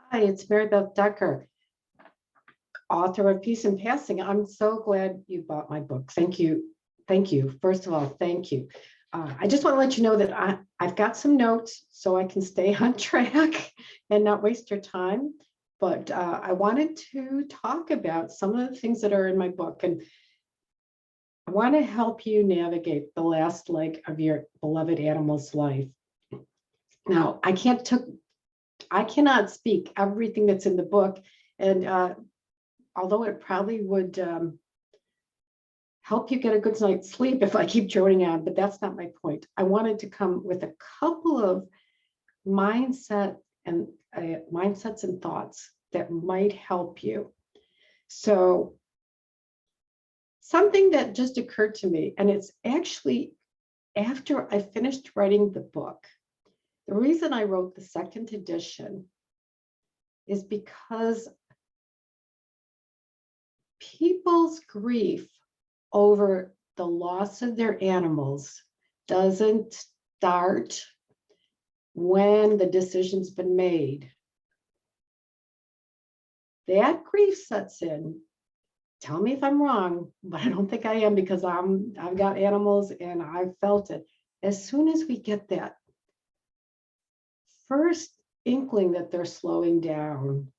Hi, it's Mary Beth Decker, author of Peace in Passing. I'm so glad you bought my book. Thank you. Thank you. First of all, thank you. I just want to let you know that I've got some notes so I can stay on track and not waste your time. But I wanted to talk about some of the things that are in my book. And I want to help you navigate the last leg of your beloved animal's life. Now, I cannot speak everything that's in the book. And although it probably would help you get a good night's sleep if I keep droning on, but that's not my point. I wanted to come with a couple of mindsets and thoughts that might help you. So something that just occurred to me, and it's actually after I finished writing the book. The reason I wrote the second edition is because people's grief over the loss of their animals doesn't start when the decision's been made. That grief sets in. Tell me if I'm wrong, but I don't think I am, because I've got animals and I've felt it. As soon as we get that first inkling that they're slowing down,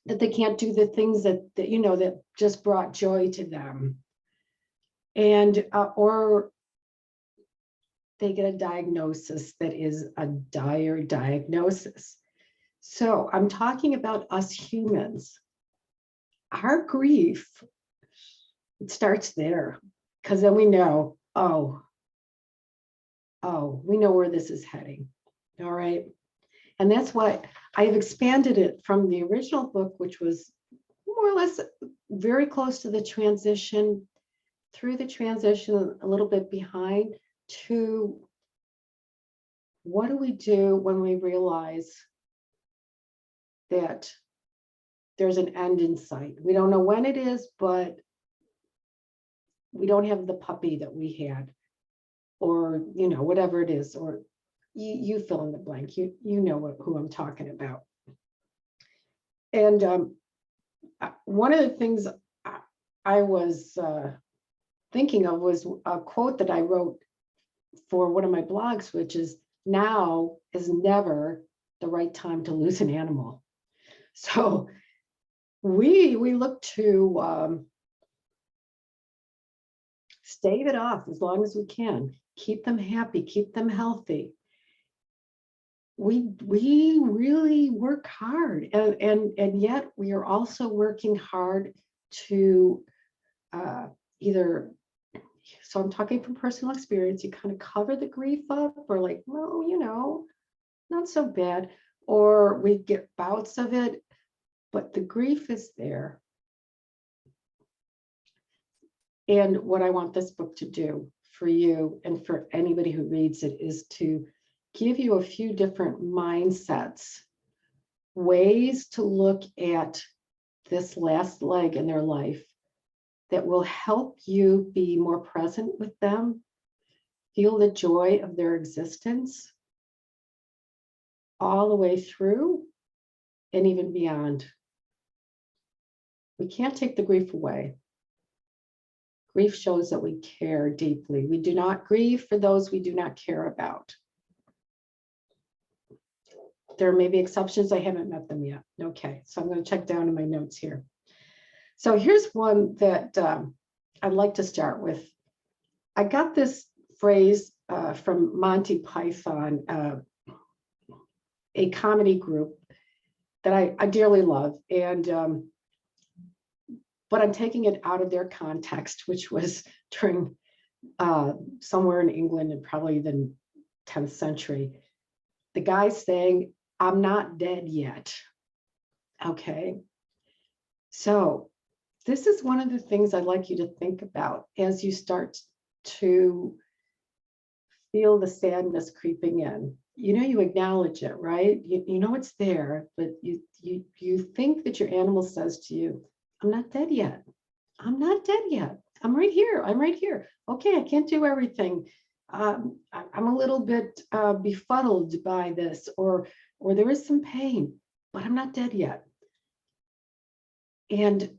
that they can't do the things that just brought joy to them, and or they get a diagnosis that is a dire diagnosis. So I'm talking about us humans. Our grief, it starts there, because then we know, oh, we know where this is heading. All right. And that's why I've expanded it from the original book, which was more or less very close to the transition, through the transition, a little bit behind, to what do we do when we realize that there's an end in sight? We don't know when it is, but we don't have the puppy that we had, or whatever it is, or you fill in the blank. You know who I'm talking about. And one of the things I was thinking of was a quote that I wrote for one of my blogs, which is, now is never the right time to lose an animal. So we look to stave it off as long as we can, keep them happy, keep them healthy. We really work hard, and yet we are also working hard to either, so I'm talking from personal experience, you kind of cover the grief up, or like, well, not so bad, or we get bouts of it, but the grief is there. And what I want this book to do for you and for anybody who reads it is to give you a few different mindsets, ways to look at this last leg in their life that will help you be more present with them, feel the joy of their existence all the way through and even beyond. We can't take the grief away. Grief shows that we care deeply. We do not grieve for those we do not care about. There may be exceptions. I haven't met them yet. Okay, so I'm going to check down in my notes here. So here's one that I'd like to start with. I got this phrase from Monty Python, a comedy group that I dearly love, and but I'm taking it out of their context, which was during somewhere in England in probably the 10th century. The guy saying, "I'm not dead yet." Okay. So this is one of the things I'd like you to think about as you start to feel the sadness creeping in. You acknowledge it, right? You know it's there, but you think that your animal says to you, "I'm not dead yet. I'm not dead yet. I'm right here. I'm right here. Okay, I can't do everything. I'm a little bit befuddled by this, or there is some pain, but I'm not dead yet. And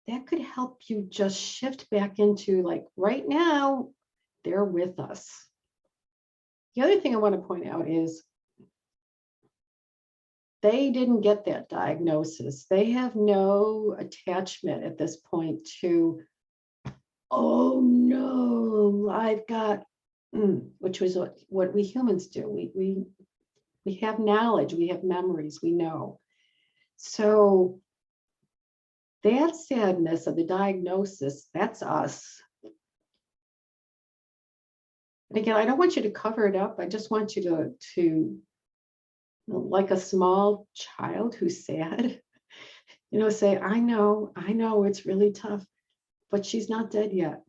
that could help you just shift back into like right now, they're with us. The other thing I want to point out is they didn't get that diagnosis. They have no attachment at this point to, oh no, I've got, which was what we humans do. We have knowledge, we have memories, we know. So that sadness of the diagnosis, that's us. And again, I don't want you to cover it up. I just want you to like a small child who's sad, say, I know it's really tough, but she's not dead yet.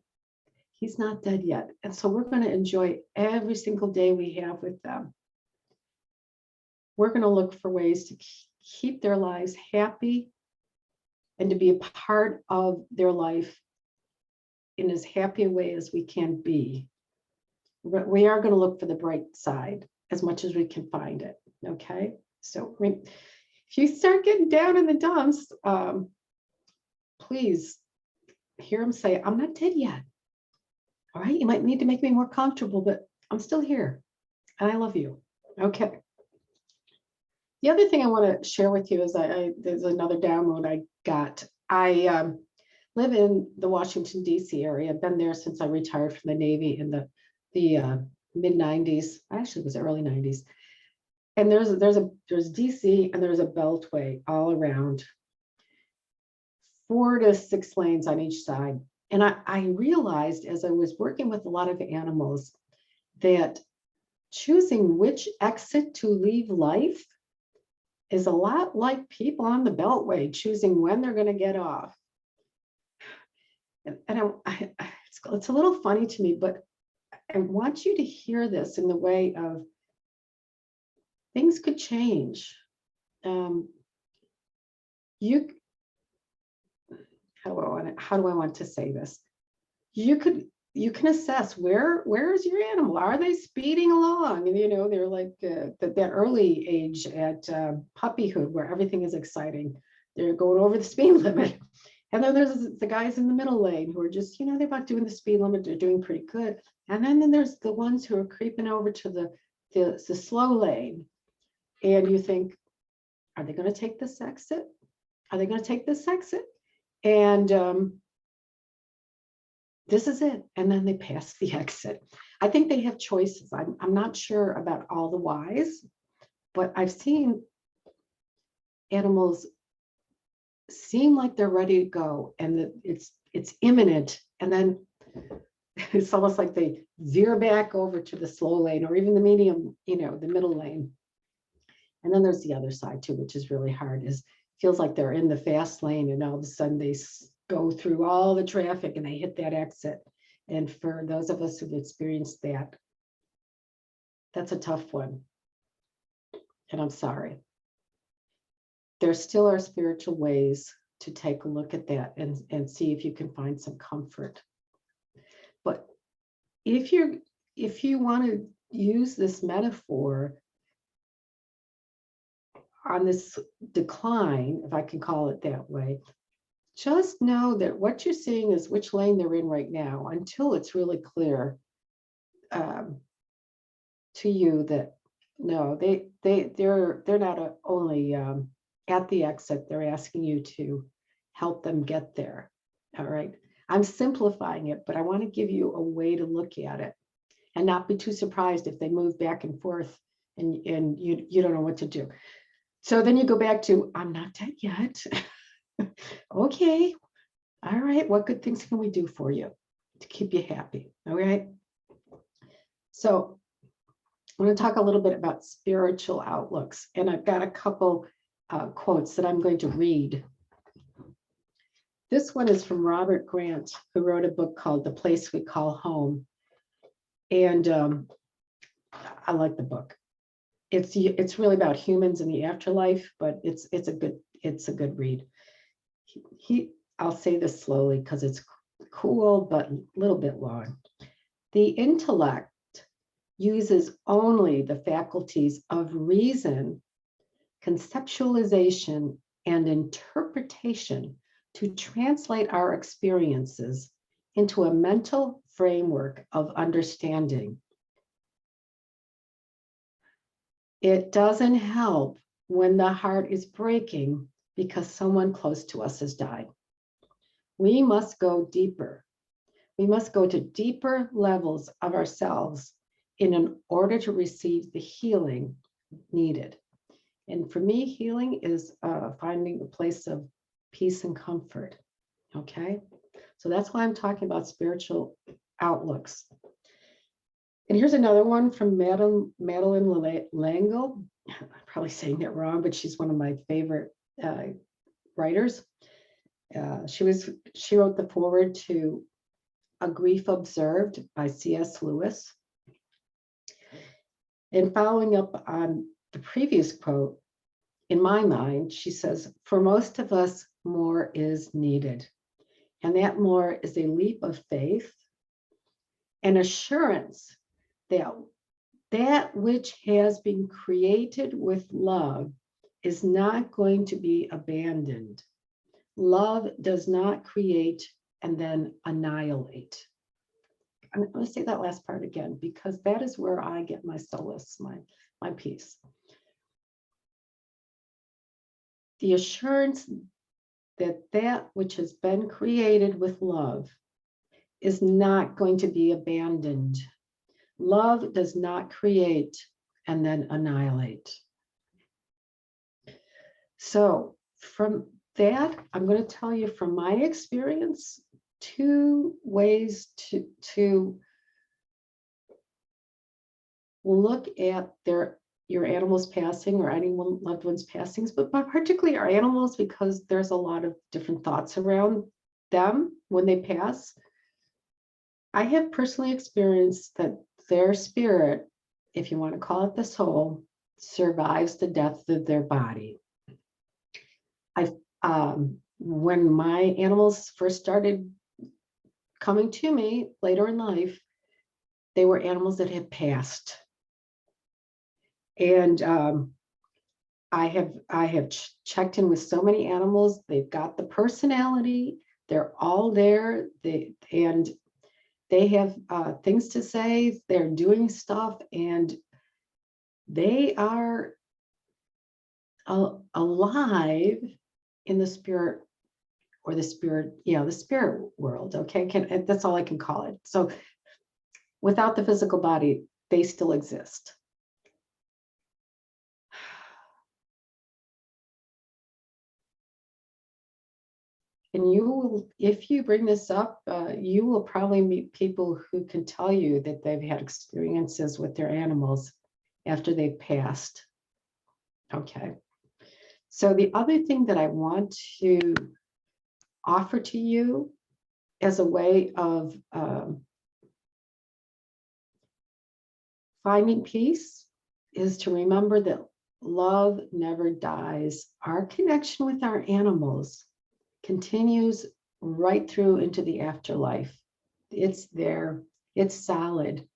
He's not dead yet. And so we're going to enjoy every single day we have with them. We're going to look for ways to keep their lives happy and to be a part of their life in as happy a way as we can be. We are going to look for the bright side as much as we can find it. Okay. So if you start getting down in the dumps, please hear him say, I'm not dead yet. All right. You might need to make me more comfortable, but I'm still here and I love you. Okay. The other thing I want to share with you is there's another download I got. I live in the Washington, D.C. area. I've been there since I retired from the Navy in the mid 90s. Actually, it was early 90s. And there's DC and there's a beltway all around, 4 to 6 lanes on each side. And I realized as I was working with a lot of animals that choosing which exit to leave life is a lot like people on the beltway choosing when they're going to get off. And it's a little funny to me, but I want you to hear this in the way of things could change. How do I want to say this? You can assess where is your animal? Are they speeding along? And they're like that early age at puppyhood where everything is exciting. They're going over the speed limit. And then there's the guys in the middle lane who are just, they're about doing the speed limit. They're doing pretty good. And then there's the ones who are creeping over to the slow lane. And you think, are they going to take this exit? Are they going to take this exit? And this is it. And then they pass the exit. I think they have choices. I'm not sure about all the whys, but I've seen animals seem like they're ready to go and that it's imminent. And then it's almost like they veer back over to the slow lane or even the medium, the middle lane. And then there's the other side too, which is really hard, feels like they're in the fast lane and all of a sudden they go through all the traffic and they hit that exit. And for those of us who've experienced that, that's a tough one. And I'm sorry. There still are spiritual ways to take a look at that and see if you can find some comfort. But if you want to use this metaphor on this decline, if I can call it that way, just know that what you're seeing is which lane they're in right now until it's really clear to you that no, they're not only at the exit, they're asking you to help them get there. All right. I'm simplifying it, but I want to give you a way to look at it and not be too surprised if they move back and forth and you don't know what to do. So then you go back to, I'm not dead yet. Okay. All right. What good things can we do for you to keep you happy? All right. So I'm going to talk a little bit about spiritual outlooks. And I've got a couple quotes that I'm going to read. This one is from Robert Grant, who wrote a book called The Place We Call Home. And I like the book. It's really about humans in the afterlife, but it's a good read. I'll say this slowly because it's cool, but a little bit long. The intellect uses only the faculties of reason conceptualization, and interpretation to translate our experiences into a mental framework of understanding. It doesn't help when the heart is breaking because someone close to us has died. We must go deeper. We must go to deeper levels of ourselves in order to receive the healing needed. And for me, healing is finding a place of peace and comfort. Okay, so that's why I'm talking about spiritual outlooks. And here's another one from Madeline Langle. I'm probably saying that wrong, but she's one of my favorite writers. She wrote the foreword to A Grief Observed by C.S. Lewis. And following up on the previous quote, in my mind, she says, for most of us, more is needed. And that more is a leap of faith, an assurance that that which has been created with love is not going to be abandoned. Love does not create and then annihilate. I'm going to say that last part again, because that is where I get my solace, my peace. The assurance that that which has been created with love is not going to be abandoned. Love does not create and then annihilate. So from that, I'm going to tell you from my experience, 2 ways to look at your animals passing or any loved one's passings, but particularly our animals, because there's a lot of different thoughts around them when they pass. I have personally experienced that their spirit, if you want to call it the soul, survives the death of their body. When my animals first started coming to me later in life, they were animals that had passed. And I have checked in with so many animals. They've got the personality. They're all there. They have things to say. They're doing stuff, and they are alive in the spirit, or the spirit world. Okay, that's all I can call it. So without the physical body, they still exist. And you will, if you bring this up, you will probably meet people who can tell you that they've had experiences with their animals after they've passed. Okay. So the other thing that I want to offer to you as a way of finding peace is to remember that love never dies. Our connection with our animals continues right through into the afterlife. It's there, it's solid.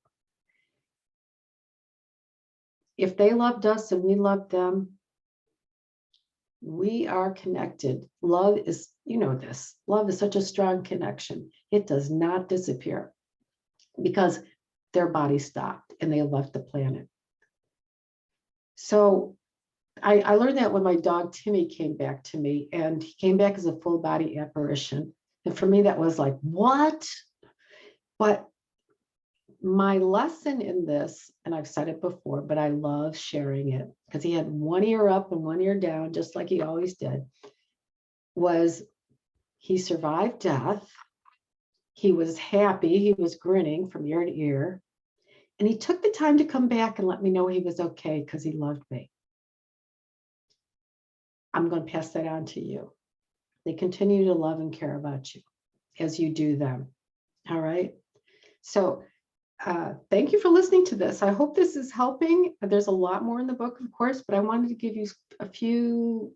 If they loved us and we loved them, we are connected. Love is, you know this, love is such a strong connection. It does not disappear because their body stopped and they left the planet. So I learned that when my dog Timmy came back to me, and he came back as a full body apparition. And for me, that was like, what? But my lesson in this, and I've said it before, but I love sharing it because he had one ear up and one ear down, just like he always did, was he survived death. He was happy. He was grinning from ear to ear. And he took the time to come back and let me know he was okay because he loved me. I'm going to pass that on to you. They continue to love and care about you as you do them. All right. So thank you for listening to this. I hope this is helping. There's a lot more in the book, of course, but I wanted to give you a few,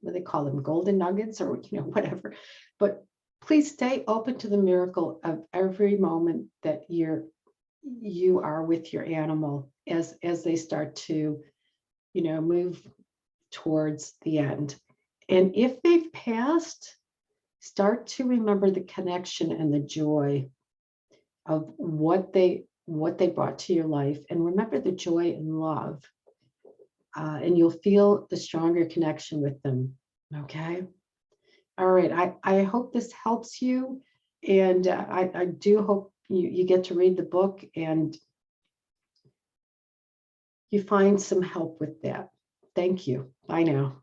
what do they call them, golden nuggets or, whatever. But please stay open to the miracle of every moment that you are with your animal as they start to, move towards the end. And if they've passed, start to remember the connection and the joy of what they brought to your life, and remember the joy and love, and you'll feel the stronger connection with them. Okay. All right. I hope this helps you, and I do hope you get to read the book and you find some help with that. Thank you. Bye now.